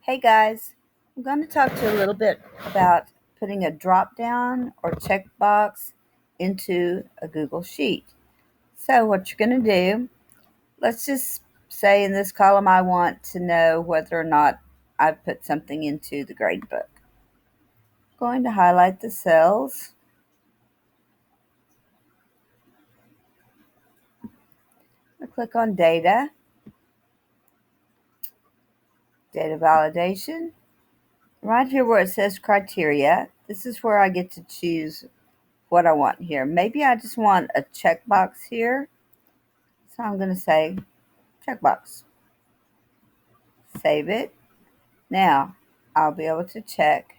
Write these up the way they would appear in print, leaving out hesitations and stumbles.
Hey guys, I'm going to talk to you a little bit about putting a drop down or checkbox into a Google Sheet. So, what you're going to do, let's just say in this column I want to know whether or not I've put something into the gradebook. I'm going to highlight the cells. I click on data, data validation. Right here where it says criteria, this is where I get to choose what I want here. Maybe I just want a checkbox here. So I'm going to say checkbox. Save it. Now I'll be able to check,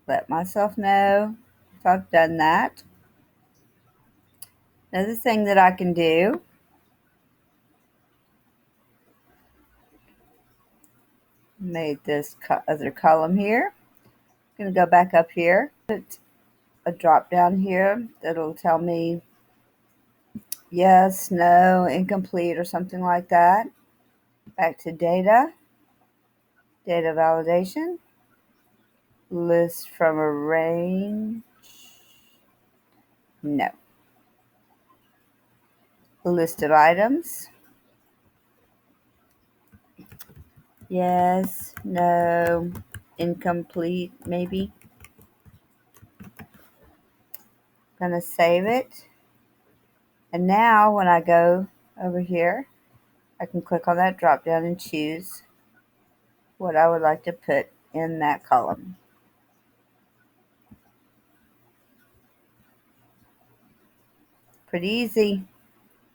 let myself know if I've done that. Another thing that I can do, made this other column here. I'm going to go back up here, put a drop down here that'll tell me yes, no, incomplete, or something like that. Back to data, data validation, list from a range, no. List of items, yes, no, incomplete, maybe. Gonna save it. And now when I go over here, I can click on that drop down and choose what I would like to put in that column. Pretty easy.